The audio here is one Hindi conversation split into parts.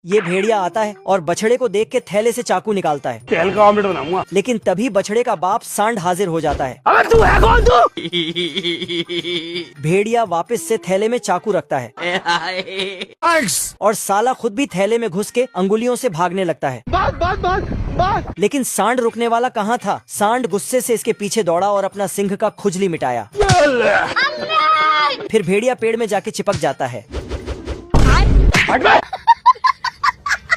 ये भेड़िया आता है और बछड़े को देख के थैले से चाकू निकालता है। तेल का ऑमलेट बनाऊंगा। लेकिन तभी बछड़े का बाप सांड हाजिर हो जाता है। अबे तू है कौन तू? भेड़िया वापस से थैले में चाकू रखता है और साला खुद भी थैले में घुस के अंगुलियों से भागने लगता है। बात। लेकिन सांड रुकने वाला कहाँ था। सांड गुस्से से इसके पीछे दौड़ा और अपना सिंह का खुजली मिटाया। फिर भेड़िया पेड़ में जाके चिपक जाता है।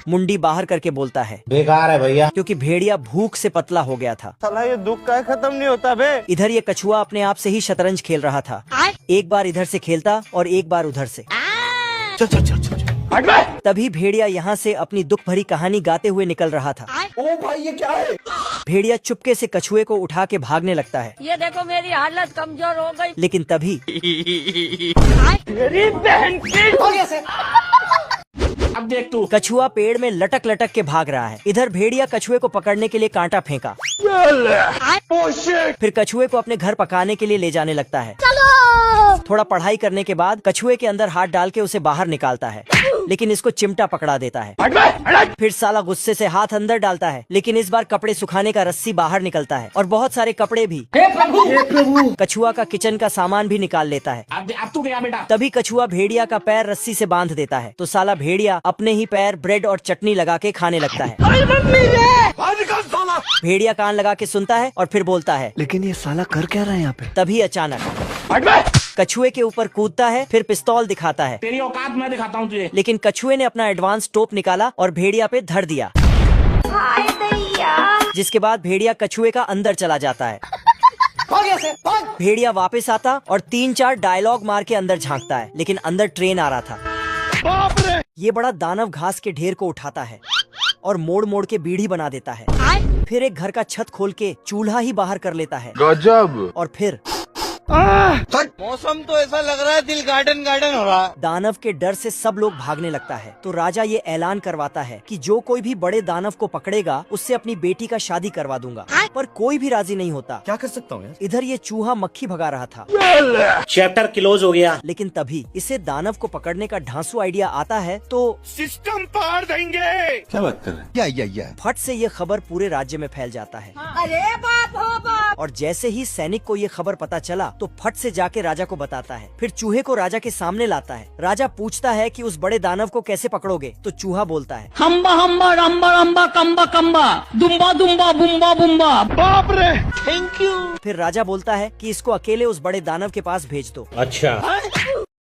मुंडी बाहर करके बोलता है, बेकार है भैया। क्योंकि भेड़िया भूख से पतला हो गया था। साला ये दुख का खत्म नहीं होता बे। इधर ये कछुआ अपने आप से ही शतरंज खेल रहा था। एक बार इधर से खेलता और एक बार उधर से। तभी भेड़िया यहाँ से अपनी दुख भरी कहानी गाते हुए निकल रहा था। ओ भाई ये क्या है? भेड़िया चुपके से कछुए को उठा के भागने लगता है। ये देखो मेरी हालत कमजोर हो गई। लेकिन तभी मेरी बहन की अब देख तू। कछुआ पेड़ में लटक लटक के भाग रहा है। इधर भेड़िया कछुए को पकड़ने के लिए कांटा फेंका। फिर कछुए को अपने घर पकाने के लिए ले जाने लगता है। थोड़ा पढ़ाई करने के बाद कछुए के अंदर हाथ डाल के उसे बाहर निकालता है, लेकिन इसको चिमटा पकड़ा देता है। फिर साला गुस्से से हाथ अंदर डालता है, लेकिन इस बार कपड़े सुखाने का रस्सी बाहर निकलता है और बहुत सारे कपड़े भी। हे प्रभु। कछुआ का किचन का सामान भी निकाल लेता है। अब तू गया बेटा। तभी कछुआ भेड़िया का पैर रस्सी से बांध देता है, तो साला भेड़िया अपने ही पैर ब्रेड और चटनी लगा के खाने लगता है। भेड़िया कान लगा के सुनता है और फिर बोलता है, लेकिन ये साला कर क्या रहा है यहाँ पे? तभी अचानक कछुए के ऊपर कूदता है, फिर पिस्तौल दिखाता है। तेरी औकात मैं दिखाता हूँ तुझे। लेकिन कछुए ने अपना एडवांस टोप निकाला और भेड़िया पे धर दिया, जिसके बाद भेड़िया कछुए का अंदर चला जाता है। भेड़िया वापस आता और 3-4 डायलॉग मार के अंदर झांकता है, लेकिन अंदर ट्रेन आ रहा था। बाप रे। ये बड़ा दानव घास के ढेर को उठाता है और मोड़ मोड़ के बीड़ी बना देता है। फिर एक घर का छत खोल के चूल्हा ही बाहर कर लेता है। गजब। और फिर मौसम तो ऐसा लग रहा है दिल गार्डन गार्डन हो रहा है। दानव के डर से सब लोग भागने लगता है, तो राजा ये ऐलान करवाता है कि जो कोई भी बड़े दानव को पकड़ेगा उससे अपनी बेटी का शादी करवा दूंगा। पर कोई भी राजी नहीं होता। क्या कर सकता हूँ यार? इधर ये चूहा मक्खी भगा रहा था। चैप्टर क्लोज हो गया। लेकिन तभी इसे दानव को पकड़ने का ढांसू आइडिया आता है, तो सिस्टम पार देंगे। क्या बात कर रहे हैं? या फट से ये खबर पूरे राज्य में फैल जाता है। अरे बाप हो बाप। और जैसे ही सैनिक को ये खबर पता चला तो फट से जाके राजा को बताता है। फिर चूहे को राजा के सामने लाता है। राजा पूछता है कि उस बड़े दानव को कैसे पकड़ोगे, तो चूहा बोलता है, हम्बा हम्बा रम्बा रम्बा कम्बा कम्बा दुम्बा दुम्बा बुम्बा बुम्बा। बाप रे। Thank you. फिर राजा बोलता है कि इसको अकेले उस बड़े दानव के पास भेज दो। अच्छा।